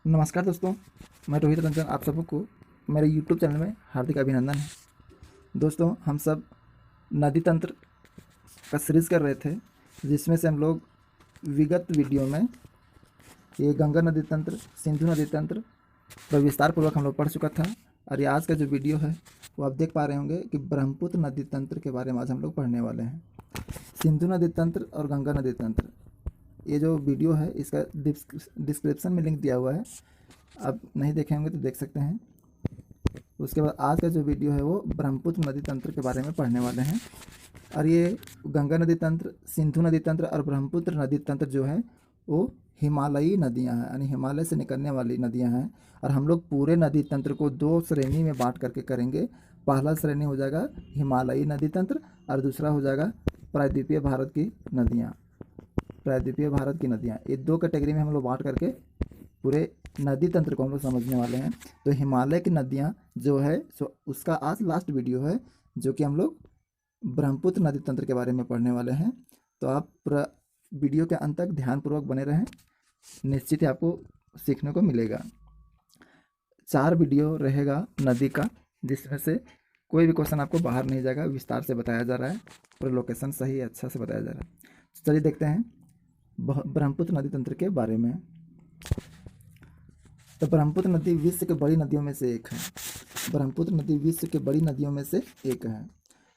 नमस्कार दोस्तों, मैं रोहित रंजन आप सबको मेरे यूट्यूब चैनल में हार्दिक अभिनंदन है। दोस्तों, हम सब नदी तंत्र का सीरीज़ कर रहे थे, जिसमें से हम लोग विगत वीडियो में ये गंगा नदी तंत्र, सिंधु नदी तंत्र पर विस्तार पूर्वक हम लोग पढ़ चुका था। और ये आज का जो वीडियो है वो आप देख पा रहे होंगे कि ब्रह्मपुत्र नदी तंत्र के बारे में आज हम लोग पढ़ने वाले हैं। सिंधु नदी तंत्र और गंगा नदी तंत्र, ये जो वीडियो है इसका डिस्क्रिप्शन में लिंक दिया हुआ है, आप नहीं देखे होंगे तो देख सकते हैं। उसके बाद आज का जो वीडियो है वो ब्रह्मपुत्र नदी तंत्र के बारे में पढ़ने वाले हैं। और ये गंगा नदी तंत्र, सिंधु नदी तंत्र और ब्रह्मपुत्र नदी तंत्र जो है वो हिमालयी नदियां हैं, यानी हिमालय से निकलने वाली नदियां हैं। और हम लोग पूरे नदी तंत्र को दो श्रेणी में बांट करके करेंगे। पहला श्रेणी हो जाएगा हिमालयी नदी तंत्र और दूसरा हो जाएगा प्रायद्वीपीय भारत की नदियाँ। प्रायद्वीपीय भारत की नदियाँ, ये दो कैटेगरी में हम लोग बांट करके पूरे नदी तंत्र को हम लोग समझने वाले हैं। तो हिमालय की नदियाँ जो है सो उसका आज लास्ट वीडियो है, जो कि हम लोग ब्रह्मपुत्र नदी तंत्र के बारे में पढ़ने वाले हैं। तो आप पूरा वीडियो के अंत तक ध्यानपूर्वक बने रहें, निश्चित ही आपको सीखने को मिलेगा। 4 वीडियो रहेगा नदी का, जिसमें से कोई भी क्वेश्चन आपको बाहर नहीं जाएगा, विस्तार से बताया जा रहा है, पूरा लोकेशन सही अच्छा से बताया जा रहा है। चलिए देखते हैं ब्रह्मपुत्र नदी तंत्र के बारे में। तो ब्रह्मपुत्र नदी विश्व की बड़ी नदियों में से एक है। ब्रह्मपुत्र नदी विश्व की बड़ी नदियों में से एक है।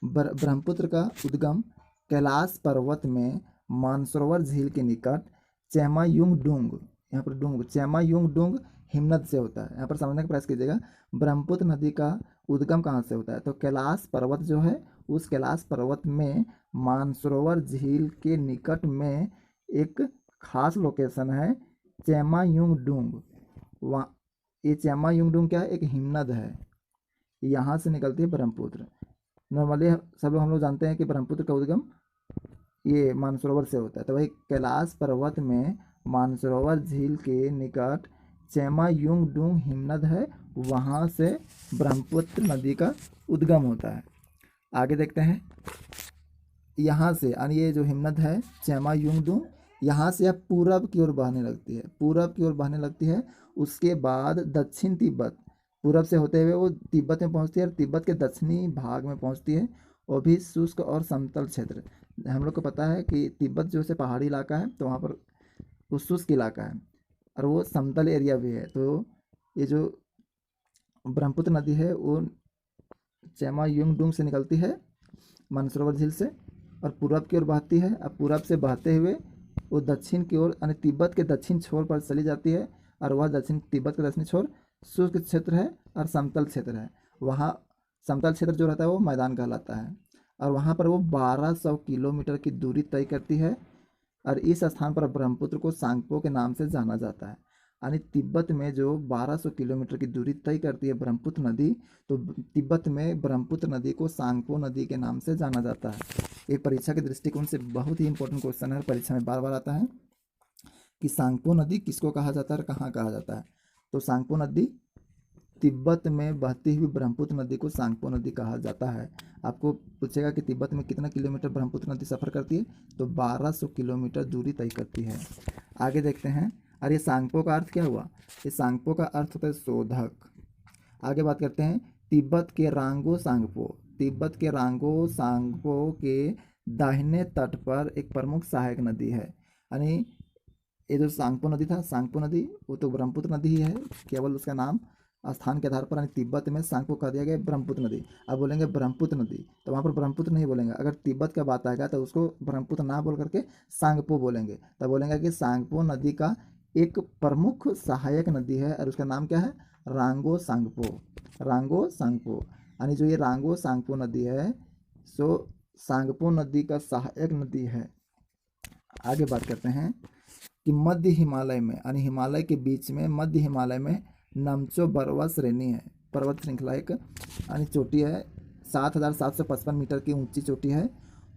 ब्रह्मपुत्र का उद्गम कैलाश पर्वत में मानसरोवर झील के निकट चेमायुंगडुंग, यहाँ पर डुंग चेमायुंगडुंग हिमनद से होता है। यहाँ पर समझने का प्रयास कीजिएगा, ब्रह्मपुत्र नदी का उद्गम कहाँ से होता है। तो कैलाश पर्वत जो है, उस कैलाश पर्वत में मानसरोवर झील के निकट में एक खास लोकेशन है चेमायुंगडुंग। वहाँ ये चेमायुंगडुंग क्या है, एक हिमनद है, यहाँ से निकलती है ब्रह्मपुत्र। नॉर्मली सब लोग हम लोग जानते हैं कि ब्रह्मपुत्र का उद्गम ये मानसरोवर से होता है। तो वही कैलाश पर्वत में मानसरोवर झील के निकट चेमायुंगडुंग हिमनद है, वहाँ से ब्रह्मपुत्र नदी का उद्गम होता है। आगे देखते हैं, यहाँ से यानी ये जो हिमनद है चेमायुंगडुंग, यहाँ से अब पूरब की ओर बहने लगती है, पूरब की ओर बहने लगती है। उसके बाद दक्षिण तिब्बत, पूरब से होते हुए वो तिब्बत में पहुँचती है और तिब्बत के दक्षिणी भाग में पहुँचती है, वो भी शुष्क और समतल क्षेत्र। हम लोग को पता है कि तिब्बत जो है पहाड़ी इलाका है, तो वहाँ पर वो शुष्क इलाका है और वो समतल एरिया भी है। तो ये जो ब्रह्मपुत्र नदी है वो चेमायुंगडुंग से निकलती है मानसरोवर झील से और पूरब की ओर बहती है। अब पूरब से बहते हुए वो दक्षिण की ओर यानी तिब्बत के दक्षिण छोर पर चली जाती है, और वह दक्षिण तिब्बत के दक्षिण छोर शुष्क क्षेत्र है और समतल क्षेत्र है। वहाँ समतल क्षेत्र जो रहता है वो मैदान कहलाता है, और वहाँ पर वो 1200 किलोमीटर की दूरी तय करती है। और इस स्थान पर ब्रह्मपुत्र को सांगपो के नाम से जाना जाता है। यानी तिब्बत में जो 1200 किलोमीटर की दूरी तय करती है ब्रह्मपुत्र नदी, तो तिब्बत में ब्रह्मपुत्र नदी को सांगपो नदी के नाम से जाना जाता है। ये परीक्षा के दृष्टिकोण से बहुत ही इंपॉर्टेंट क्वेश्चन है, परीक्षा में बार बार आता है कि सांगपो नदी किसको कहा जाता है और कहाँ कहा जाता है। तो सांगपो नदी तिब्बत में बहती हुई ब्रह्मपुत्र नदी को सांगपो नदी कहा जाता है। आपको पूछेगा कि तिब्बत में कितना किलोमीटर ब्रह्मपुत्र नदी सफ़र करती है, तो 1200 किलोमीटर दूरी तय करती है। आगे देखते हैं, और ये सांगपो का अर्थ क्या हुआ, ये सांगपो का अर्थ होता है शोधक। आगे बात करते हैं, तिब्बत के रांगो सांगपो, तिब्बत के रांगो सांगपो के दाहिने तट पर एक प्रमुख सहायक नदी है। यानी ये जो सांगपो नदी था, सांगपो नदी वो तो ब्रह्मपुत्र नदी ही है, केवल उसका नाम स्थान के आधार पर यानी तिब्बत में सांगपो कह दिया गया ब्रह्मपुत्र नदी। अब बोलेंगे ब्रह्मपुत्र नदी तो वहाँ पर ब्रह्मपुत्र नहीं बोलेंगे, अगर तिब्बत का बात आएगा तो उसको ब्रह्मपुत्र ना बोल करके सांगपो बोलेंगे। तब बोलेंगे कि सांगपो नदी का एक प्रमुख सहायक नदी है और उसका नाम क्या है, रांगो सांगपो। रांगो सांगपो यानी जो ये रांगो सांगपो नदी है सो सांगपो नदी का सहायक नदी है। आगे बात करते हैं कि मध्य हिमालय में यानी हिमालय के बीच में मध्य हिमालय में नमचो बरवा श्रेणी है, पर्वत श्रृंखला एक यानी चोटी है, 7755 मीटर की ऊंची चोटी है।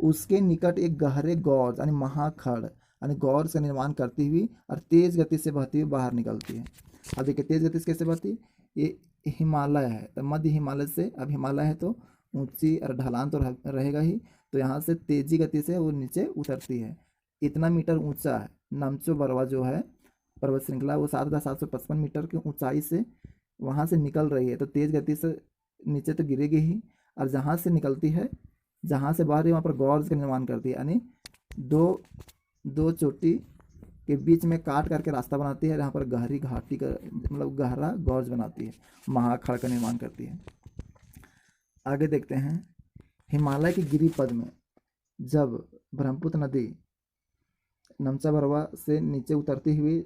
उसके निकट एक गहरे गौर यानी महाखड़ यानी गौर का निर्माण करती हुई और तेज गति से बहती हुई बाहर निकलती है। अब देखिए तेज गति से कैसे बहती है, ये हिमालय है तो मध्य हिमालय से, अब हिमालय है तो ऊंची और ढलान तो रहेगा ही, तो यहाँ से तेजी गति से वो नीचे उतरती है। इतना मीटर ऊंचा है नमचो बरवा जो है, पर्वत श्रृंखला वो 7,755 मीटर की ऊंचाई से वहाँ से निकल रही है, तो तेज़ गति से नीचे तो गिरेगी ही, और जहाँ से निकलती है, जहाँ से बाहर वहाँ पर गॉर्ज का निर्माण करती है, यानी दो दो चोटी के बीच में काट करके रास्ता बनाती है, यहाँ पर गहरी घाटी का मतलब गहरा गॉर्ज बनाती है, महाखड़ का निर्माण करती है। आगे देखते हैं, हिमालय की गिरिपद में जब ब्रह्मपुत्र नदी नमचा भरवा से नीचे उतरती हुई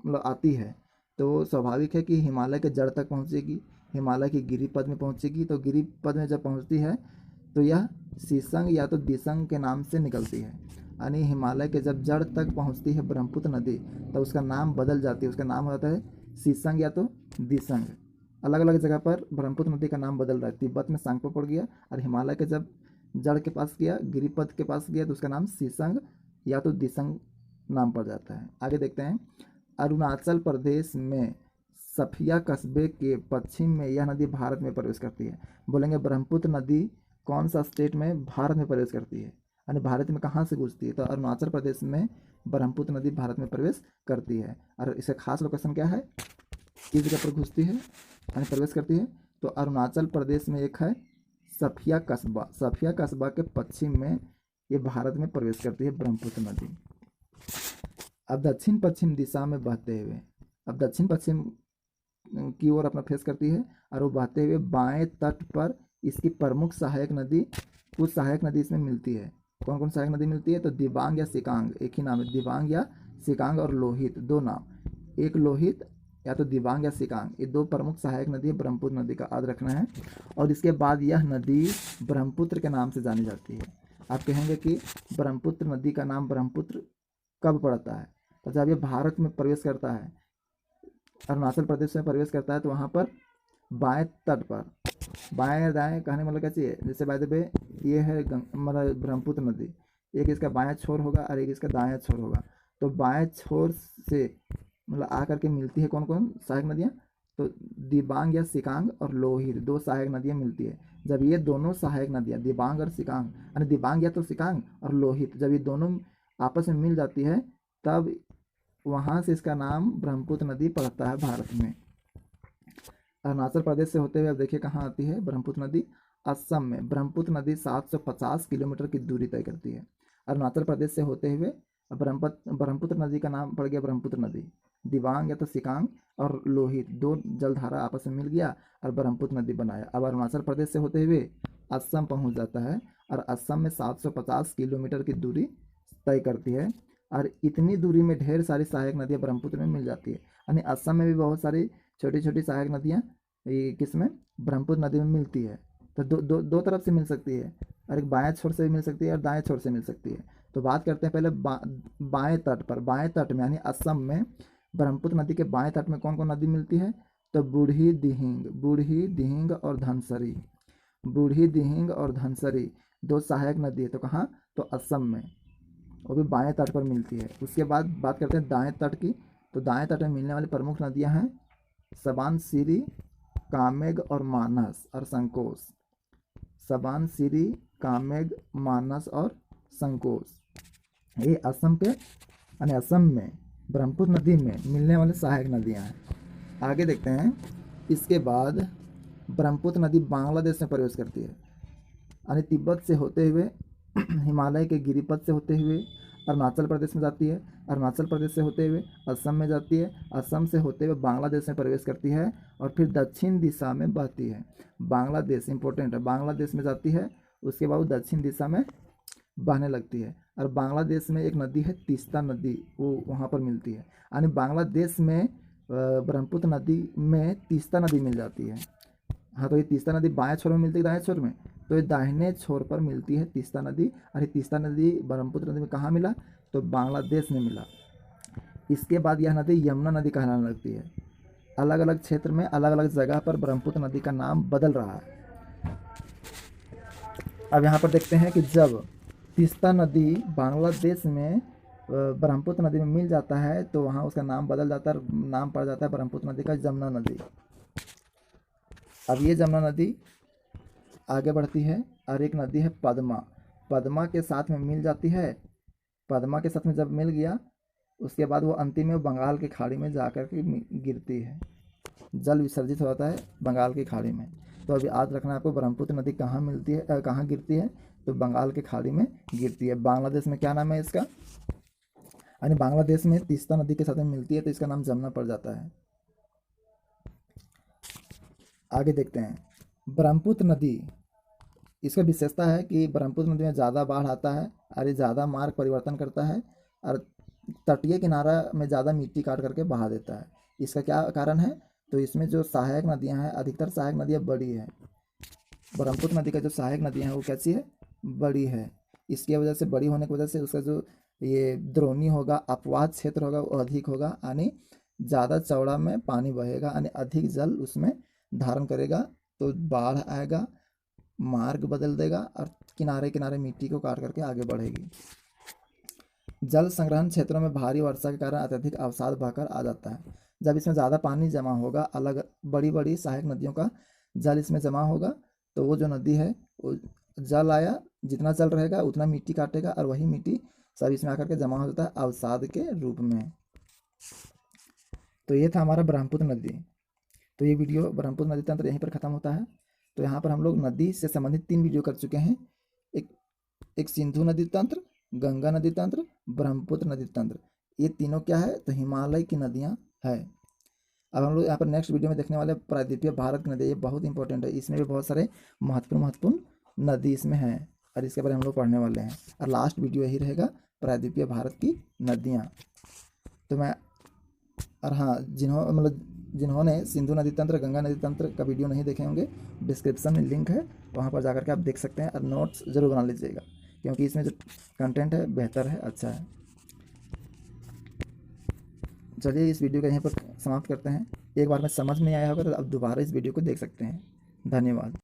मतलब आती है, तो स्वाभाविक है कि हिमालय के जड़ तक पहुँचेगी, हिमालय की गिरिपद में पहुँचेगी। तो गिरिपद में जब पहुँचती है तो यह शीशंग या तो दिसंग के नाम से निकलती है, यानी हिमालय के जब जड़ तक पहुँचती है ब्रह्मपुत्र नदी, तो उसका नाम बदल जाती है, उसका नाम होता है शीशंग या तो दिसंग। अलग अलग जगह पर ब्रह्मपुत्र नदी का नाम बदल रहा है, तिब्बत में सांगपो पड़ गया, और हिमालय के जब जड़ के पास गया, गिरिपद के पास गया, तो उसका नाम शीशंग या तो दिसंग नाम पड़ जाता है। आगे देखते हैं, अरुणाचल प्रदेश में सफिया कस्बे के पश्चिम में यह नदी भारत में प्रवेश करती है। बोलेंगे ब्रह्मपुत्र नदी कौन सा स्टेट में भारत में प्रवेश करती है, यानी भारत में कहाँ से घुसती है, तो अरुणाचल प्रदेश में ब्रह्मपुत्र नदी भारत में प्रवेश करती है। और इसका खास लोकेशन क्या है, किस जगह पर घुसती है यानी प्रवेश करती है, तो अरुणाचल प्रदेश में एक है सफिया कस्बा, सफिया कस्बा के पश्चिम में ये भारत में प्रवेश करती है ब्रह्मपुत्र नदी। अब दक्षिण पश्चिम दिशा में बहते हुए, अब दक्षिण पश्चिम की ओर अपना फेस करती है, और वो बहते हुए बाएं तट पर इसकी प्रमुख सहायक नदी, कुछ सहायक नदी इसमें मिलती है। कौन कौन सहायक नदी मिलती है, तो दिबांग या सिकांग, एक ही नाम है, दिबांग या सिकांग, और लोहित, दो नाम, एक लोहित या तो दिबांग या सिकांग, ये दो प्रमुख सहायक नदी है ब्रह्मपुत्र नदी का, याद रखना है। और इसके बाद यह नदी ब्रह्मपुत्र के नाम से जानी जाती है। आप कहेंगे कि ब्रह्मपुत्र नदी का नाम ब्रह्मपुत्र कब पड़ता है, तो जब ये भारत में प्रवेश करता है, अरुणाचल प्रदेश में प्रवेश करता है, तो वहाँ पर बाएं तट पर, बाएं दाएं कहने मतलब क्या चाहिए, जैसे बाय द वे ये है मतलब ब्रह्मपुत्र नदी, एक इसका बायां छोर होगा और एक इसका दायां छोर होगा, तो बाएं छोर से मतलब आ करके मिलती है कौन कौन सहायक नदियाँ, तो दिबांग या सिकांग और लोहित, दो सहायक नदियाँ मिलती है। जब ये दोनों सहायक नदियाँ दिबांग और सिकांग, यानी दिबांग या तो सिकांग और लोहित, जब ये दोनों आपस में मिल जाती है, तब वहाँ से इसका नाम ब्रह्मपुत्र नदी पड़ता है भारत में। अरुणाचल प्रदेश से होते हुए अब देखिए कहाँ आती है ब्रह्मपुत्र नदी, असम में ब्रह्मपुत्र नदी 750 किलोमीटर की दूरी तय करती है। अरुणाचल प्रदेश से होते हुए ब्रह्मपुत्र नदी का नाम पड़ गया ब्रह्मपुत्र नदी, दिबांग या तो सिकांग और लोहित, दो जलधारा आपस में मिल गया और ब्रह्मपुत्र नदी बनाया। अब अरुणाचल प्रदेश से होते हुए असम पहुंच जाता है, और असम में 750 किलोमीटर की दूरी तय करती है, और इतनी दूरी में ढेर सारी सहायक नदियाँ ब्रह्मपुत्र में मिल जाती है, यानी असम में भी बहुत सारी छोटी छोटी सहायक नदियाँ किसमें, ब्रह्मपुत्र नदी में मिलती है। तो दो तरफ से मिल सकती है, और एक बाएं छोर से भी मिल सकती है और दाएं छोर से मिल सकती है। तो बात करते हैं पहले बाएं तट पर, बाएं तट में यानी असम में ब्रह्मपुत्र नदी के बाएं तट में कौन कौन नदी मिलती है, तो बूढ़ी दिहिंग और धनसरी, बूढ़ी दिहिंग और धनसरी दो सहायक नदी है, तो कहाँ, तो असम में, वो भी बाएं तट पर मिलती है। उसके बाद बात करते हैं दाएं तट की, तो दाएं तट में मिलने वाली प्रमुख नदियां हैं सबानसिरी, कामेग और मानस और संकोस, सबानसिरी, कामेग, मानस और संकोस, ये असम के यानी असम में ब्रह्मपुत्र नदी में मिलने वाली सहायक नदियां हैं। आगे देखते हैं, इसके बाद ब्रह्मपुत्र नदी बांग्लादेश में प्रवेश करती है, यानी तिब्बत से होते हुए हिमालय के गिरिपथ से होते हुए अरुणाचल प्रदेश में जाती है, अरुणाचल प्रदेश से होते हुए असम में जाती है, असम से होते हुए बांग्लादेश में प्रवेश करती है, और फिर दक्षिण दिशा में बहती है। बांग्लादेश इंपॉर्टेंट है, बांग्लादेश में जाती है, उसके बाद दक्षिण दिशा में बहने लगती है। और बांग्लादेश में एक नदी है तीस्ता नदी, वो वहाँ पर मिलती है, यानी बांग्लादेश में ब्रह्मपुत्र नदी में तीस्ता नदी मिल जाती है। हाँ, तो ये तीस्ता नदी बाएं छोर में मिलती है दाएं छोर में, तो ये दाहिने छोर पर मिलती है तीस्ता नदी, और ये तीस्ता नदी ब्रह्मपुत्र नदी में कहाँ मिला, तो बांग्लादेश में मिला। इसके बाद यह नदी यमुना नदी कहलाने लगती है। अलग अलग क्षेत्र में अलग अलग जगह पर ब्रह्मपुत्र नदी का नाम बदल रहा है। अब यहाँ पर देखते हैं कि जब तीस्ता नदी बांग्लादेश में ब्रह्मपुत्र नदी में मिल जाता है, तो वहाँ उसका नाम बदल जाता है, नाम पड़ जाता है ब्रह्मपुत्र नदी का जमुना नदी। अब ये जमुना नदी आगे बढ़ती है, और एक नदी है पद्मा, पद्मा के साथ में मिल जाती है, पद्मा के साथ में जब मिल गया उसके बाद वो अंतिम में बंगाल की खाड़ी में जाकर के गिरती है, जल विसर्जित होता है बंगाल की खाड़ी में। तो अभी याद रखना आपको, ब्रह्मपुत्र नदी कहाँ मिलती है, कहाँ गिरती है, तो बंगाल की खाड़ी में गिरती है। बांग्लादेश में क्या नाम है इसका, यानी बांग्लादेश में तीस्ता नदी के साथ में मिलती है तो इसका नाम जमुना पड़ जाता है। आगे देखते हैं ब्रह्मपुत्र नदी, इसका विशेषता है कि ब्रह्मपुत्र नदी में ज़्यादा बाढ़ आता है और ये ज़्यादा मार्ग परिवर्तन करता है और तटीय किनारा में ज़्यादा मिट्टी काट करके बहा देता है। इसका क्या कारण है, तो इसमें जो सहायक नदियां हैं, अधिकतर सहायक नदियां बड़ी है। ब्रह्मपुत्र नदी का जो सहायक नदियां हैं वो कैसी है, बड़ी है। इसकी वजह से, बड़ी होने की वजह से उसका जो ये द्रोणी होगा, अपवाद क्षेत्र होगा वो अधिक होगा, यानी ज़्यादा चौड़ा में पानी बहेगा, यानी अधिक जल उसमें धारण करेगा, तो बाढ़ आएगा, मार्ग बदल देगा और किनारे किनारे मिट्टी को काट करके आगे बढ़ेगी। जल संग्रहण क्षेत्रों में भारी वर्षा के कारण अत्यधिक अवसाद बहकर आ जाता है। जब इसमें ज़्यादा पानी जमा होगा, अलग बड़ी बड़ी सहायक नदियों का जल इसमें जमा होगा, तो वो जो नदी है वो जल आया, जितना जल रहेगा उतना मिट्टी काटेगा और वही मिट्टी सब इसमें आकर के जमा हो जाता है अवसाद के रूप में। तो ये था हमारा ब्रह्मपुत्र नदी। तो ये वीडियो ब्रह्मपुत्र नदी तंत्र यहीं पर ख़त्म होता है। तो यहाँ पर हम लोग नदी से संबंधित 3 वीडियो कर चुके हैं, एक एक सिंधु नदी तंत्र, गंगा नदी तंत्र, ब्रह्मपुत्र नदी तंत्र। ये तीनों क्या है, तो हिमालय की नदियाँ है। अब हम लोग यहाँ पर नेक्स्ट वीडियो में देखने वाले प्रायद्वीपीय भारत की नदी, ये बहुत इंपॉर्टेंट है, इसमें भी बहुत सारे महत्वपूर्ण नदी इसमें हैं और इसके बारे में हम लोग पढ़ने वाले हैं। और लास्ट वीडियो यही रहेगा, प्रायद्वीपीय भारत की नदियाँ। तो मैं, और हाँ, जिन्होंने सिंधु नदी तंत्र, गंगा नदी तंत्र का वीडियो नहीं देखे होंगे, डिस्क्रिप्शन में लिंक है, वहाँ पर जाकर के आप देख सकते हैं और नोट्स ज़रूर बना लीजिएगा, क्योंकि इसमें जो कंटेंट है बेहतर है, अच्छा है। चलिए इस वीडियो को यहीं पर समाप्त करते हैं। एक बार में समझ नहीं आया होगा तो आप दोबारा इस वीडियो को देख सकते हैं। धन्यवाद।